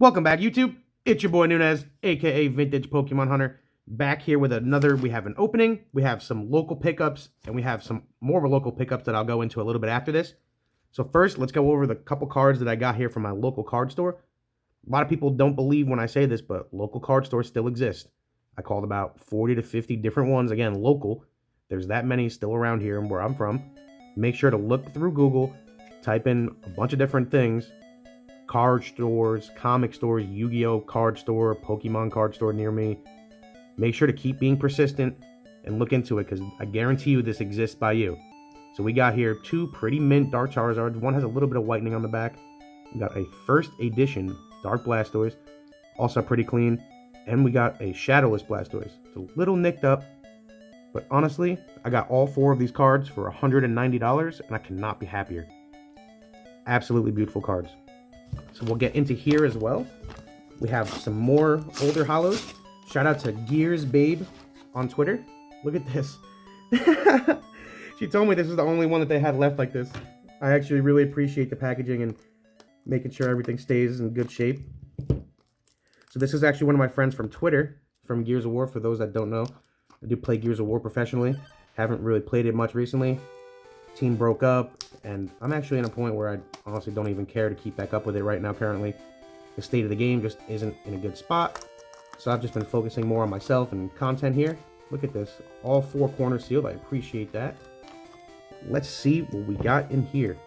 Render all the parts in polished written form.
Welcome back, YouTube. It's your boy Nunez, aka Vintage Pokemon Hunter, back here with another. We have an opening, we have some local pickups, and we have some more local pickups that I'll go into a little bit after this. So first, let's go over the couple cards that I got here from my local card store. A lot of people don't believe when I say this, but local card stores still exist. I called about 40 to 50 different ones. Again, local. There's that many still around here and where I'm from. Make sure to look through Google, type in a bunch of different things. Card stores, comic stores, Yu-Gi-Oh card store, Pokemon card store near me. Make sure to keep being persistent and look into it because I guarantee you this exists by you. So we got here two pretty mint Dark Charizards. One has a little bit of whitening on the back. We got a first edition Dark Blastoise, also pretty clean. And we got a Shadowless Blastoise. It's a little nicked up, but honestly, I got all four of these cards for $190 and I cannot be happier. Absolutely beautiful cards. So we'll get into here as well. We have some more older holos. Shout out to Gears Babe on Twitter. Look at this. She told me this is the only one that they had left like this. I actually really appreciate the packaging and making sure everything stays in good shape. So this is actually one of my friends from Twitter, from Gears of War. For those that don't know, I do play Gears of War professionally. Haven't really played it much recently. Team broke up, and I'm actually in a point where I honestly don't even care to keep back up with it right now currently. The state of the game just isn't in a good spot, so I've just been focusing more on myself and content here. Look at this, all four corners sealed. I appreciate that. Let's see what we got in here.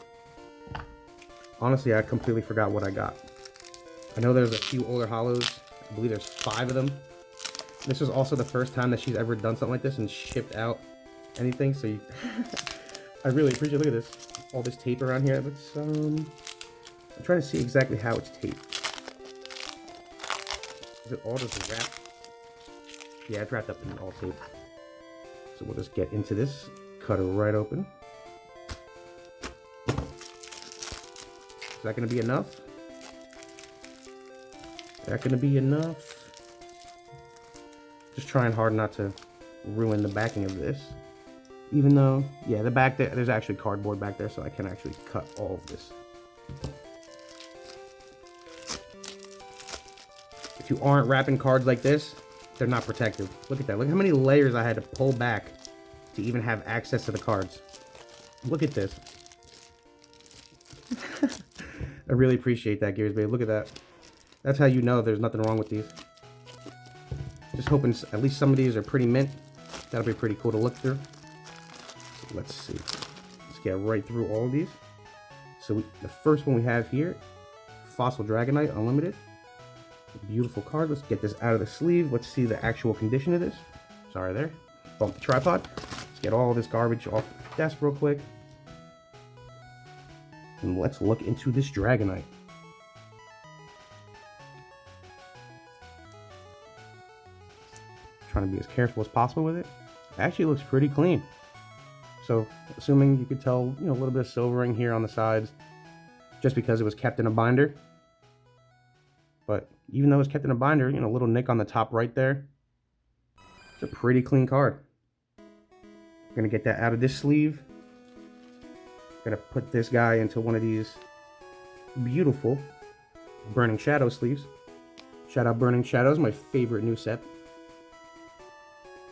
Honestly, I completely forgot what I got. I know there's a few older holos. I believe there's 5 of them. This was also the first time that she's ever done something like this and shipped out anything, so I really appreciate it. Look at this. All this tape around here. Let's, I'm trying to see exactly how it's taped. Is it all just wrapped? Yeah, it's wrapped up in all tape. So we'll just get into this. Cut it right open. Is that going to be enough? Is that going to be enough? Just trying hard not to ruin the backing of this. Even though, yeah, the back there, there's actually cardboard back there, so I can actually cut all of this. If you aren't wrapping cards like this, they're not protected. Look at that. Look how many layers I had to pull back to even have access to the cards. Look at this. I really appreciate that, Gears Babe. Look at that. That's how you know there's nothing wrong with these. Just hoping at least some of these are pretty mint. That'll be pretty cool to look through. Let's see. Let's get right through all of these. So the first one we have here, Fossil Dragonite Unlimited. Beautiful card. Let's get this out of the sleeve. Let's see the actual condition of this. Sorry there. Bump the tripod. Let's get all this garbage off the desk real quick. And let's look into this Dragonite. Trying to be as careful as possible with it. Actually looks pretty clean. So, assuming you could tell, a little bit of silvering here on the sides, just because it was kept in a binder. But even though it's kept in a binder, a little nick on the top right there. It's a pretty clean card. I'm gonna get that out of this sleeve. Gonna put this guy into one of these beautiful Burning Shadow sleeves. Shout out Burning Shadows, my favorite new set.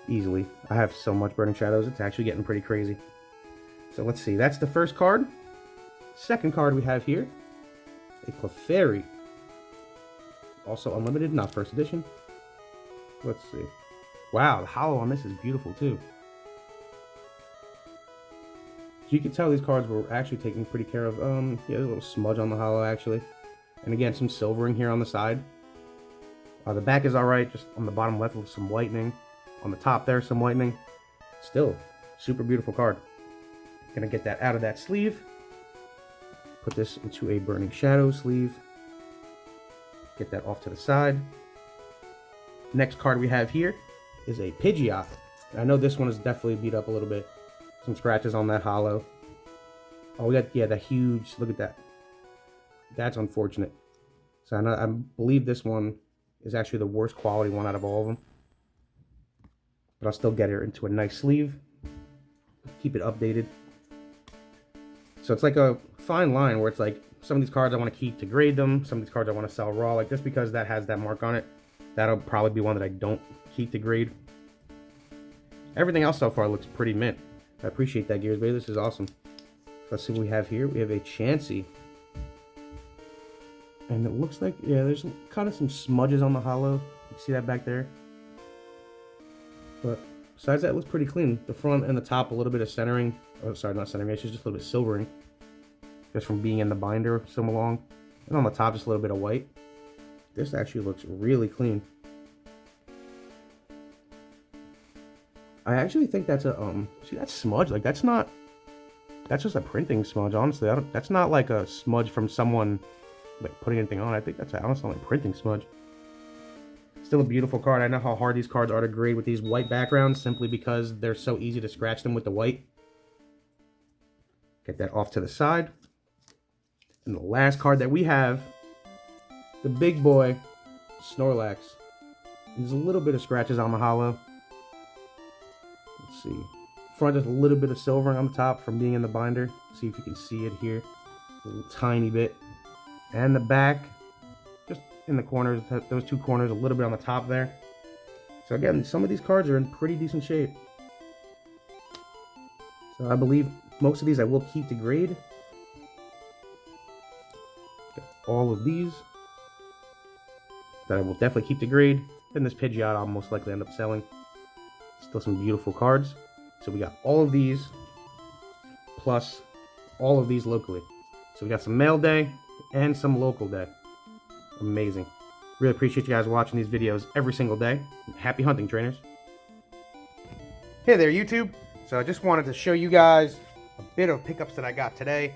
Easily. I have so much Burning Shadows, it's actually getting pretty crazy. So let's see, that's the first card. Second card we have here, a Clefairy. Also unlimited, not first edition. Let's see. Wow, the holo on this is beautiful too. So you can tell these cards were actually taken pretty care of. Yeah, there's a little smudge on the holo actually. And again, some silvering here on the side. The back is alright, just on the bottom left with some whitening. On the top there, some whitening. Still, super beautiful card. Gonna get that out of that sleeve. Put this into a Burning Shadow sleeve. Get that off to the side. Next card we have here is a Pidgeot. I know this one is definitely beat up a little bit. Some scratches on that holo. Oh, we got, yeah, the huge, look at that. That's unfortunate. So I believe this one is actually the worst quality one out of all of them. But I'll still get her into a nice sleeve. Keep it updated. So it's like a fine line where it's like some of these cards I want to keep to grade them. Some of these cards I want to sell raw. Like, just because that has that mark on it, that'll probably be one that I don't keep to grade. Everything else so far looks pretty mint. I appreciate that, Gears Bay. This is awesome. Let's see what we have here. We have a Chansey. And it looks like, yeah, there's kind of some smudges on the hollow. You see that back there? But besides that, it looks pretty clean. The front and the top, a little bit of centering. Oh, sorry, not centering. It's just a little bit silvering. Just from being in the binder so long. And on the top, just a little bit of white. This actually looks really clean. I actually think that's a, see that smudge? Like, that's just a printing smudge, honestly. That's not like a smudge from someone like putting anything on. I think that's honestly like printing smudge. Still a beautiful card. I know how hard these cards are to grade with these white backgrounds, simply because they're so easy to scratch them with the white. Get that off to the side. And the last card that we have, the big boy, Snorlax. There's a little bit of scratches on the hollow. Let's see. Front, just a little bit of silvering on the top from being in the binder. See if you can see it here. A little tiny bit. And the back, just in the corners, those two corners, a little bit on the top there. So again, some of these cards are in pretty decent shape. So I believe most of these I will keep to grade. Got all of these that I will definitely keep to grade. Then this Pidgeot I'll most likely end up selling. Still some beautiful cards. So we got all of these, plus all of these locally. So we got some mail day and some local day. Amazing. Really appreciate you guys watching these videos every single day. Happy hunting, trainers. Hey there, YouTube. So I just wanted to show you guys a bit of pickups that I got today.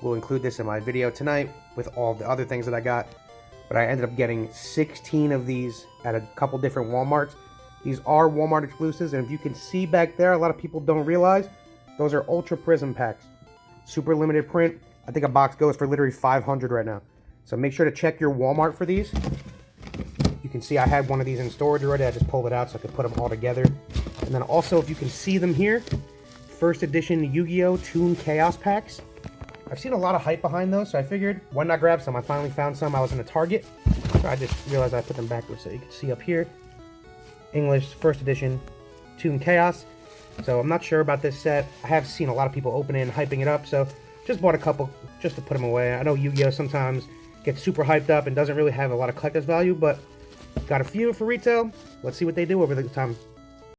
We'll include this in my video tonight with all the other things that I got. But I ended up getting 16 of these at a couple different Walmarts. These are Walmart exclusives, and if you can see back there, a lot of people don't realize, those are Ultra Prism packs. Super limited print. I think a box goes for literally $500 right now. So make sure to check your Walmart for these. You can see I had one of these in storage already. I just pulled it out so I could put them all together. And then also, if you can see them here, first edition Yu-Gi-Oh! Toon Chaos packs. I've seen a lot of hype behind those, so I figured, why not grab some? I finally found some. I was in a Target. So I just realized I put them backwards so you can see up here. English first edition Toon Chaos. So I'm not sure about this set. I have seen a lot of people open it and hyping it up, so just bought a couple just to put them away. I know Yu-Gi-Oh! Sometimes gets super hyped up and doesn't really have a lot of collector's value, but got a few for retail. Let's see what they do over the time.